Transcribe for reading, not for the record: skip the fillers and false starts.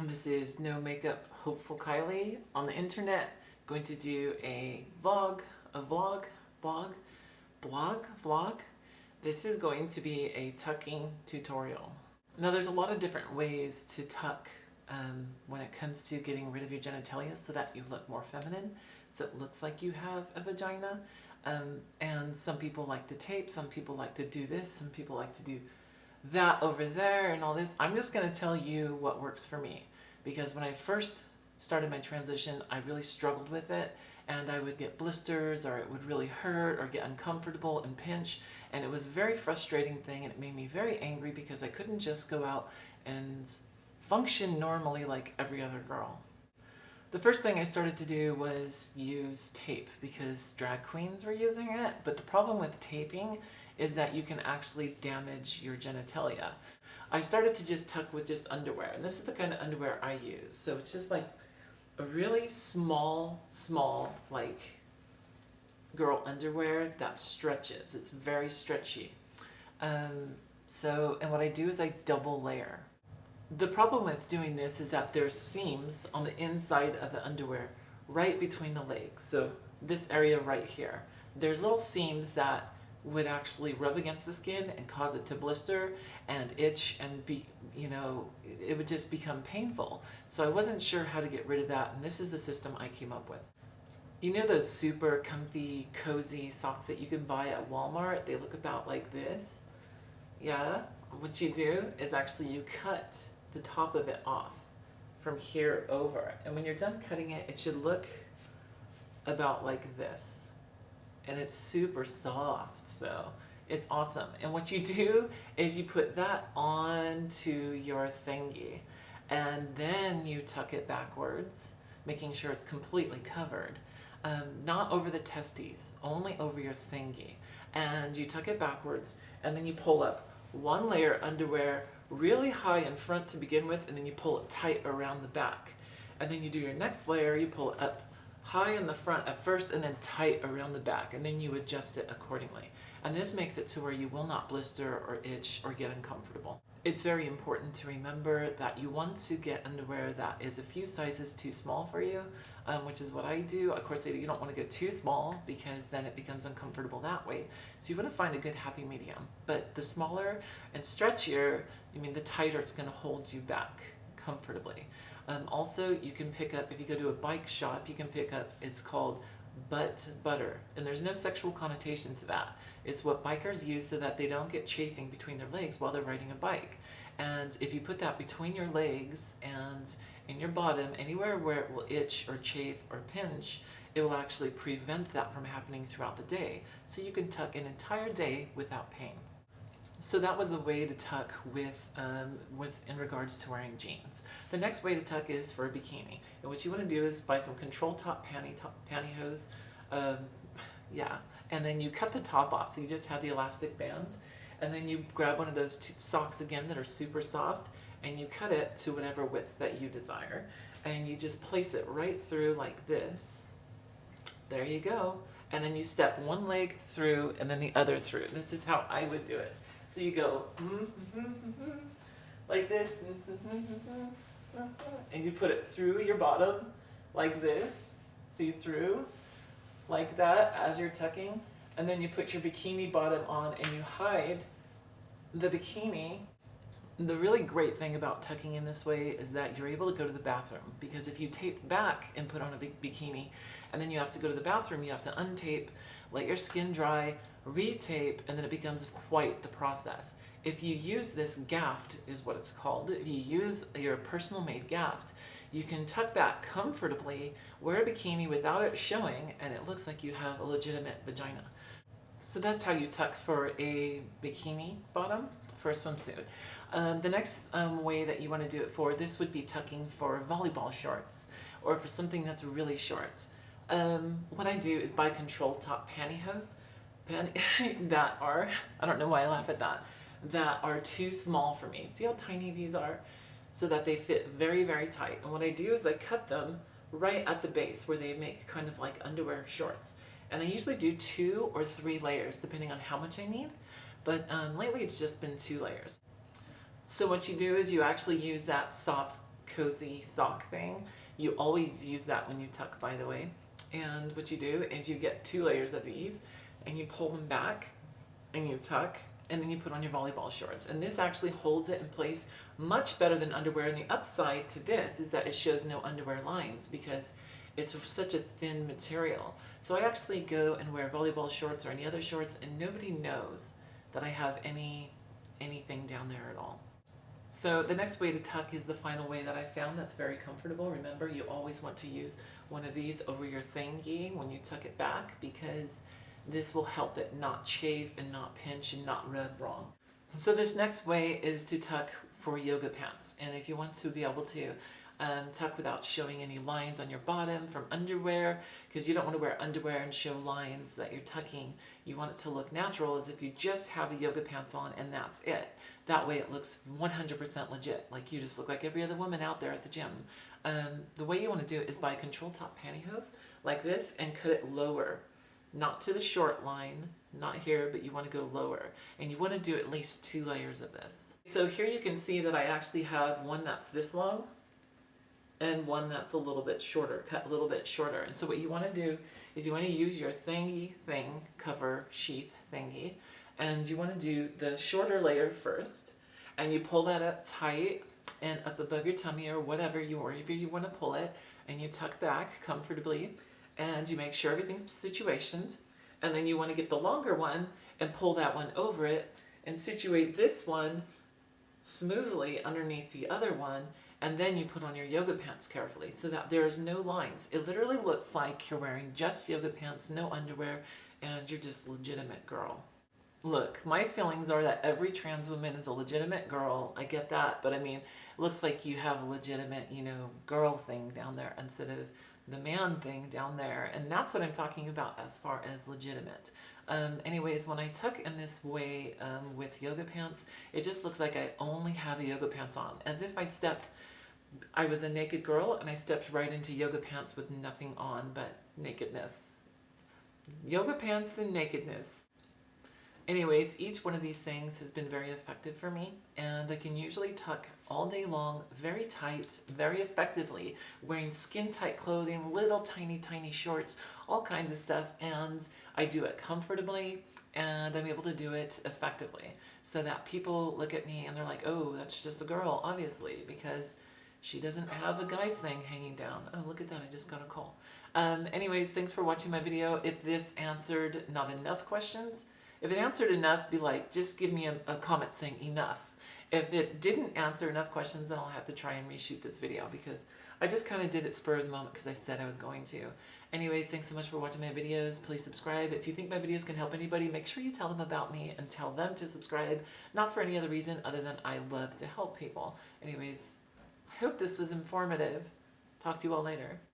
This is No Makeup Hopeful Kylie on the internet. Going to do a vlog. This is going to be a tucking tutorial. Now there's a lot of different ways to tuck when it comes to getting rid of your genitalia so that you look more feminine, so it looks like you have a vagina. And some people like to tape, some people like to do this, some people like to do that over there and all this. I'm just going to tell you what works for me, because when I first started my transition, I really struggled with it, and I would get blisters, or it would really hurt or get uncomfortable and pinch, and it was a very frustrating thing, and it made me very angry because I couldn't just go out and function normally like every other girl. The first thing I started to do was use tape because drag queens were using it, but the problem with taping is that you can actually damage your genitalia. I started to just tuck with just underwear, and this is the kind of underwear I use. So it's just like a really small, like girl underwear that stretches. It's very stretchy. And what I do is I double layer. The problem with doing this is that there's seams on the inside of the underwear right between the legs. So this area right here, there's little seams that would actually rub against the skin and cause it to blister and itch and it would just become painful. So I wasn't sure how to get rid of that, and this is the system I came up with. You know those super comfy, cozy socks that you can buy at Walmart? They look about like this. Yeah, what you do is actually you cut the top of it off from here over. And when you're done cutting it, it should look about like this. And it's super soft, so it's awesome. And what you do is you put that onto your thingy, and then you tuck it backwards, making sure it's completely covered. Not over the testes, only over your thingy. And you tuck it backwards, and then you pull up one layer underwear really high in front to begin with, and then you pull it tight around the back. And then you do your next layer, you pull it up high in the front at first and then tight around the back, and then you adjust it accordingly. And this makes it to where you will not blister or itch or get uncomfortable. It's very important to remember that you want to get underwear that is a few sizes too small for you, which is what I do. Of course, you don't want to go too small because then it becomes uncomfortable that way. So you want to find a good happy medium. But the smaller and stretchier, the tighter it's going to hold you back comfortably. Also, you can pick up, if you go to a bike shop, you can pick up, it's called butt butter. And there's no sexual connotation to that. It's what bikers use so that they don't get chafing between their legs while they're riding a bike. And if you put that between your legs and in your bottom, anywhere where it will itch or chafe or pinch, it will actually prevent that from happening throughout the day. So you can tuck an entire day without pain. So that was the way to tuck with in regards to wearing jeans. The next way to tuck is for a bikini. And what you want to do is buy some control top pantyhose. Yeah. And then you cut the top off, so you just have the elastic band. And then you grab one of those socks again that are super soft, and you cut it to whatever width that you desire. And you just place it right through like this. There you go. And then you step one leg through and then the other through. This is how I would do it. So you go like this, and you put it through your bottom like this. See, through like that as you're tucking, and then you put your bikini bottom on and you hide the bikini. The really great thing about tucking in this way is that you're able to go to the bathroom, because if you tape back and put on a big bikini and then you have to go to the bathroom, you have to untape, let your skin dry, retape, and then it becomes quite the process. If you use this gaft, is what it's called, if you use your personal made gaft, you can tuck back comfortably, wear a bikini without it showing, and it looks like you have a legitimate vagina. So that's how you tuck for a bikini bottom for a swimsuit. The next way that you want to do it for, this would be tucking for volleyball shorts or for something that's really short. What I do is buy control top pantyhose that are, I don't know why I laugh at that are too small for me. See how tiny these are? So that they fit very, very tight. And what I do is I cut them right at the base where they make kind of like underwear shorts. And I usually do 2 or 3 layers depending on how much I need. But lately it's just been 2 layers. So what you do is you actually use that soft cozy sock thing. You always use that when you tuck, by the way. And what you do is you get 2 layers of these and you pull them back and you tuck, and then you put on your volleyball shorts. And this actually holds it in place much better than underwear. And the upside to this is that it shows no underwear lines because it's such a thin material. So I actually go and wear volleyball shorts or any other shorts and nobody knows that I have anything down there at all. So the next way to tuck is the final way that I found that's very comfortable. Remember, you always want to use one of these over your thingy when you tuck it back because this will help it not chafe and not pinch and not rub wrong. So this next way is to tuck for yoga pants. And if you want to be able to tuck without showing any lines on your bottom from underwear, because you don't want to wear underwear and show lines that you're tucking. You want it to look natural as if you just have the yoga pants on and that's it. That way it looks 100% legit, like you just look like every other woman out there at the gym. The way you want to do it is buy control top pantyhose like this and cut it lower. Not to the short line, not here, but you want to go lower. And you want to do at least 2 layers of this. So here you can see that I actually have one that's this long and one that's a little bit shorter, cut a little bit shorter. And so what you want to do is you want to use your thingy thing, cover sheath thingy, and you want to do the shorter layer first, and you pull that up tight and up above your tummy or wherever you want to pull it, and you tuck back comfortably. And you make sure everything's situationed, and then you want to get the longer one and pull that one over it and situate this one smoothly underneath the other one, and then you put on your yoga pants carefully so that there's no lines. It literally looks like you're wearing just yoga pants, no underwear, and you're just a legitimate girl. Look, my feelings are that every trans woman is a legitimate girl. I get that, but I mean, it looks like you have a legitimate, girl thing down there instead of the man thing down there, and that's what I'm talking about as far as legitimate. Anyways, when I tuck in this way with yoga pants, it just looks like I only have the yoga pants on, as if I was a naked girl and I stepped right into yoga pants with nothing on but nakedness. Yoga pants and nakedness. Anyways, each one of these things has been very effective for me, and I can usually tuck all day long, very tight, very effectively, wearing skin-tight clothing, little tiny shorts, all kinds of stuff, and I do it comfortably, and I'm able to do it effectively, so that people look at me and they're like, oh, that's just a girl, obviously, because she doesn't have a guy's thing hanging down. Oh, look at that, I just got a call. Anyways, thanks for watching my video. If this answered not enough questions, if it answered enough, be like, just give me a comment saying enough. If it didn't answer enough questions, then I'll have to try and reshoot this video because I just kind of did it spur of the moment because I said I was going to. Anyways, thanks so much for watching my videos. Please subscribe. If you think my videos can help anybody, make sure you tell them about me and tell them to subscribe. Not for any other reason other than I love to help people. Anyways, I hope this was informative. Talk to you all later.